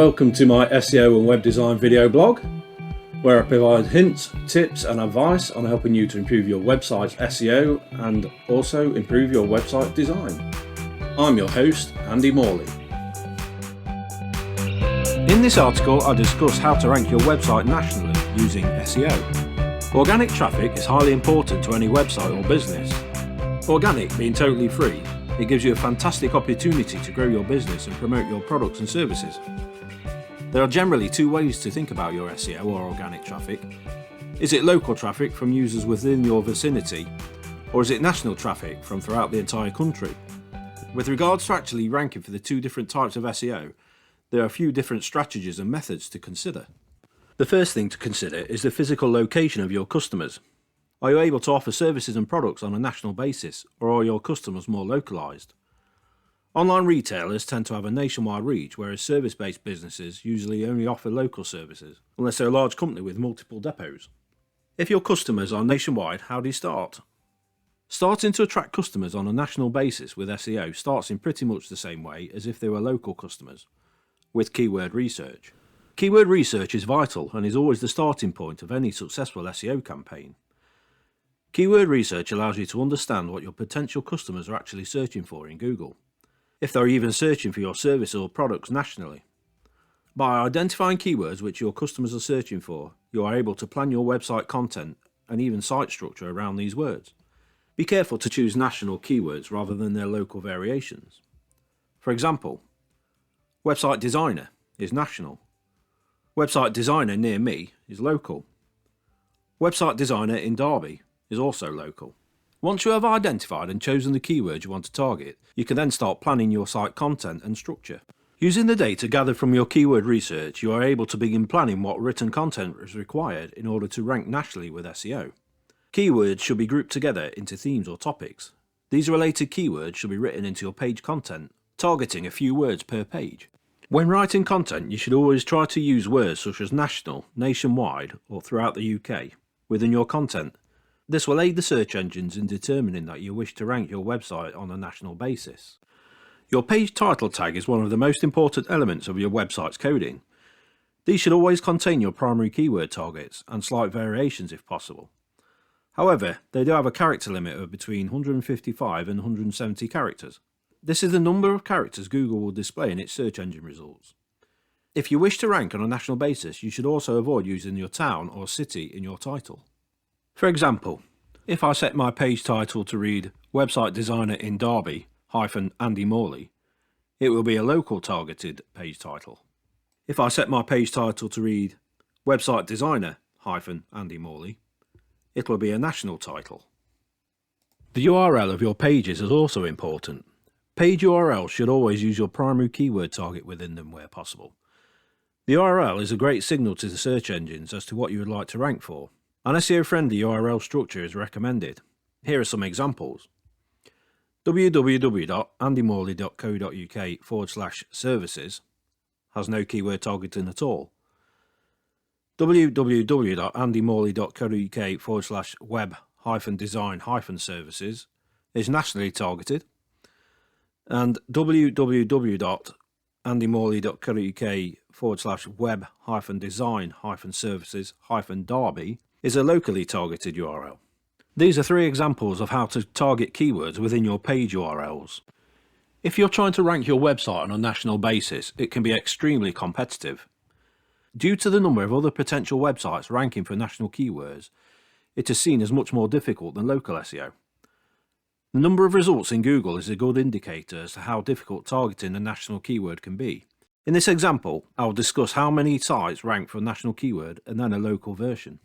welcome to my SEO and web design video blog, where I provide hints, tips and advice on helping you to improve your website's SEO and also improve your website design. I'm your host, Andy Morley. In this article, I discuss how to rank your website nationally using SEO. Organic traffic is highly important to any website or business. Organic being totally free, it gives you a fantastic opportunity to grow your business and promote your products and services. There are generally two ways to think about your SEO or organic traffic. Is it local traffic from users within your vicinity, or is it national traffic from throughout the entire country? With regards to actually ranking for the two different types of SEO, there are a few different strategies and methods to consider. The first thing to consider is the physical location of your customers. Are you able to offer services and products on a national basis, or are your customers more localised? Online retailers tend to have a nationwide reach, whereas service-based businesses usually only offer local services, unless they're a large company with multiple depots. If your customers are nationwide, how do you start? Starting to attract customers on a national basis with SEO starts in pretty much the same way as if they were local customers, with keyword research. Keyword research is vital and is always the starting point of any successful SEO campaign. Keyword research allows you to understand what your potential customers are actually searching for in Google, if they're even searching for your service or products nationally. By identifying keywords which your customers are searching for, you are able to plan your website content and even site structure around these words. Be careful to choose national keywords rather than their local variations. For example, website designer is national. Website designer near me is local. Website designer in Derby is also local. Once you have identified and chosen the keywords you want to target, you can then start planning your site content and structure. Using the data gathered from your keyword research, you are able to begin planning what written content is required in order to rank nationally with SEO. Keywords should be grouped together into themes or topics. These related keywords should be written into your page content, targeting a few words per page. When writing content, you should always try to use words such as national, nationwide, or throughout the UK within your content. This will aid the search engines in determining that you wish to rank your website on a national basis. Your page title tag is one of the most important elements of your website's coding. These should always contain your primary keyword targets and slight variations if possible. However, they do have a character limit of between 155 and 170 characters. This is the number of characters Google will display in its search engine results. If you wish to rank on a national basis, you should also avoid using your town or city in your title. For example, if I set my page title to read Website Designer in Derby Andy Morley, it will be a local targeted page title. If I set my page title to read Website Designer Andy Morley, it will be a national title. The URL of your pages is also important. Page URLs should always use your primary keyword target within them where possible. The URL is a great signal to the search engines as to what you would like to rank for. An SEO-friendly URL structure is recommended. Here are some examples. www.andymorley.co.uk/services has no keyword targeting at all. www.andymorley.co.uk/web-design-services is nationally targeted. And www.andymorley.co.uk/web-design-services-derby is a locally targeted URL. These are three examples of how to target keywords within your page URLs. If you're trying to rank your website on a national basis, it can be extremely competitive. Due to the number of other potential websites ranking for national keywords, it is seen as much more difficult than local SEO. The number of results in Google is a good indicator as to how difficult targeting a national keyword can be. In this example, I will discuss how many sites rank for a national keyword and then a local version.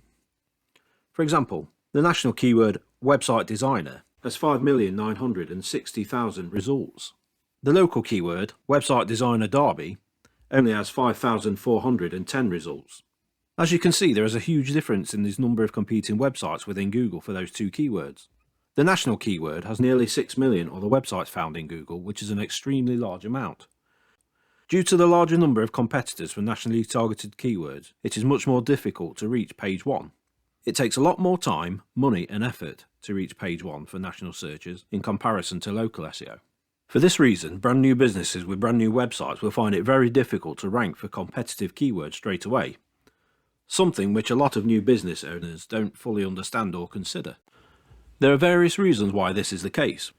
For example, the national keyword website designer has 5,960,000 results. The local keyword website designer Derby only has 5,410 results. As you can see, there is a huge difference in the number of competing websites within Google for those two keywords. The national keyword has nearly 6 million other websites found in Google, which is an extremely large amount. Due to the larger number of competitors for nationally targeted keywords, it is much more difficult to reach page 1. It takes a lot more time, money and effort to reach page 1 for national searches in comparison to local SEO. For this reason, brand new businesses with brand new websites will find it very difficult to rank for competitive keywords straight away, something which a lot of new business owners don't fully understand or consider. There are various reasons why this is the case.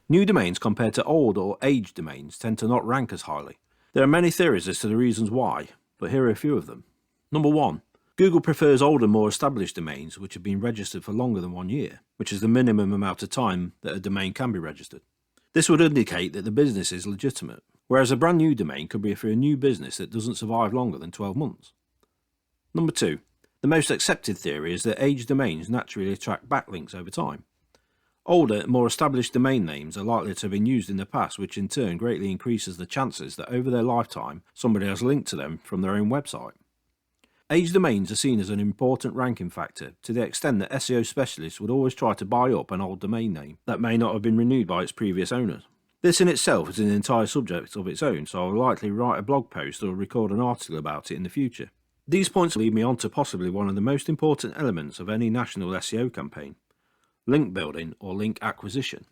New domains compared to old or aged domains tend to not rank as highly. There are many theories as to the reasons why, but here are a few of them. Number 1. Google prefers older, more established domains which have been registered for longer than 1 year, which is the minimum amount of time that a domain can be registered. This would indicate that the business is legitimate, whereas a brand new domain could be for a new business that doesn't survive longer than 12 months. Number 2. The most accepted theory is that aged domains naturally attract backlinks over time. Older, more established domain names are likely to have been used in the past, which in turn greatly increases the chances that over their lifetime somebody has linked to them from their own website. Aged domains are seen as an important ranking factor to the extent that SEO specialists would always try to buy up an old domain name that may not have been renewed by its previous owners. This in itself is an entire subject of its own, so I will likely write a blog post or record an article about it in the future. These points lead me on to possibly one of the most important elements of any national SEO campaign: link building or link acquisition.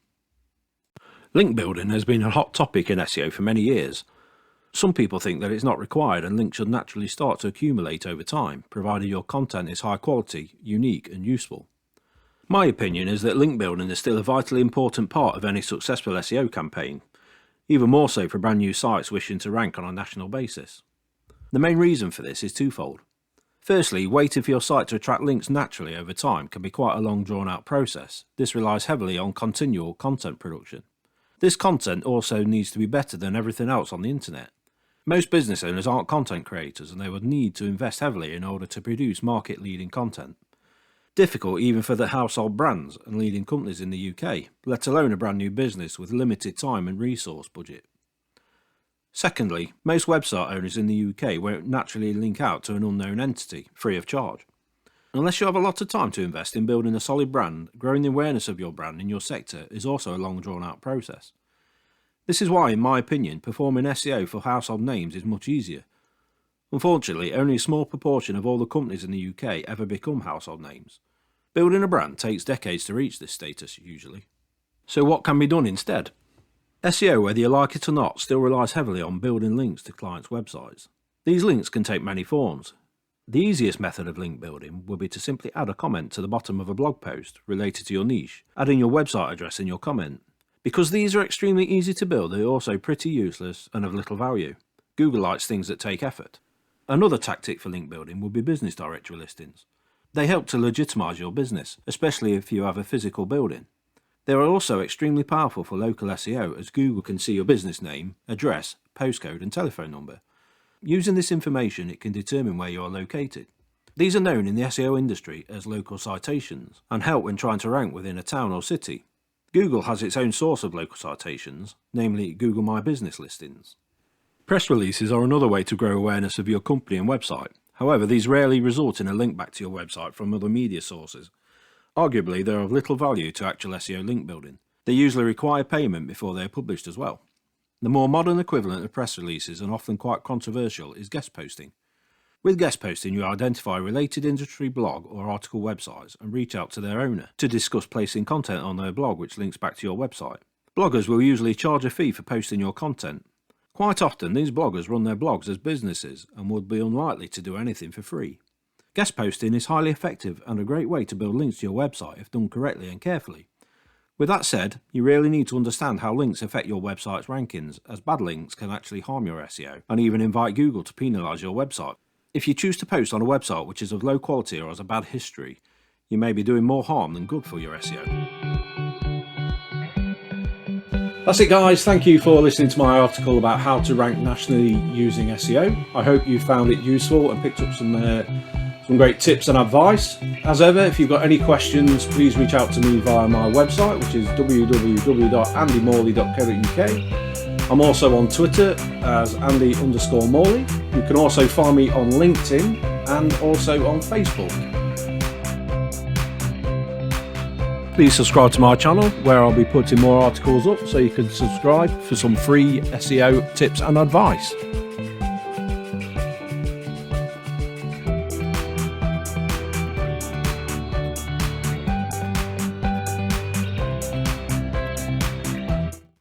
Link building has been a hot topic in SEO for many years. Some people think that it's not required and links should naturally start to accumulate over time, provided your content is high quality, unique and useful. My opinion is that link building is still a vitally important part of any successful SEO campaign, even more so for brand new sites wishing to rank on a national basis. The main reason for this is twofold. Firstly, waiting for your site to attract links naturally over time can be quite a long drawn-out process. This relies heavily on continual content production. This content also needs to be better than everything else on the internet. Most business owners aren't content creators and they would need to invest heavily in order to produce market-leading content. Difficult even for the household brands and leading companies in the UK, let alone a brand new business with limited time and resource budget. Secondly, most website owners in the UK won't naturally link out to an unknown entity, free of charge. Unless you have a lot of time to invest in building a solid brand, growing the awareness of your brand in your sector is also a long drawn-out process. This is why, in my opinion, performing SEO for household names is much easier. Unfortunately, only a small proportion of all the companies in the UK ever become household names. Building a brand takes decades to reach this status, usually. So what can be done instead? SEO, whether you like it or not, still relies heavily on building links to clients' websites. These links can take many forms. The easiest method of link building would be to simply add a comment to the bottom of a blog post related to your niche, adding your website address in your comment. Because these are extremely easy to build, they are also pretty useless and of little value. Google likes things that take effort. Another tactic for link building would be business directory listings. They help to legitimise your business, especially if you have a physical building. They are also extremely powerful for local SEO, as Google can see your business name, address, postcode and telephone number. Using this information, it can determine where you are located. These are known in the SEO industry as local citations and help when trying to rank within a town or city. Google has its own source of local citations, namely Google My Business listings. Press releases are another way to grow awareness of your company and website. However, these rarely result in a link back to your website from other media sources. Arguably, they are of little value to actual SEO link building. They usually require payment before they are published as well. The more modern equivalent of press releases, and often quite controversial, is guest posting. With guest posting, you identify related industry blog or article websites and reach out to their owner to discuss placing content on their blog which links back to your website. Bloggers will usually charge a fee for posting your content. Quite often, these bloggers run their blogs as businesses and would be unlikely to do anything for free. Guest posting is highly effective and a great way to build links to your website if done correctly and carefully. With that said, you really need to understand how links affect your website's rankings, as bad links can actually harm your SEO and even invite Google to penalise your website. If you choose to post on a website which is of low quality or has a bad history, you may be doing more harm than good for your SEO. That's it guys, thank you for listening to my article about how to rank nationally using SEO. I hope you found it useful and picked up some great tips and advice. As ever, if you've got any questions, please reach out to me via my website, which is www.andymorley.co.uk. I'm also on Twitter as Andy_Morley. You can also find me on LinkedIn and also on Facebook. Please subscribe to my channel where I'll be putting more articles up, so you can subscribe for some free SEO tips and advice.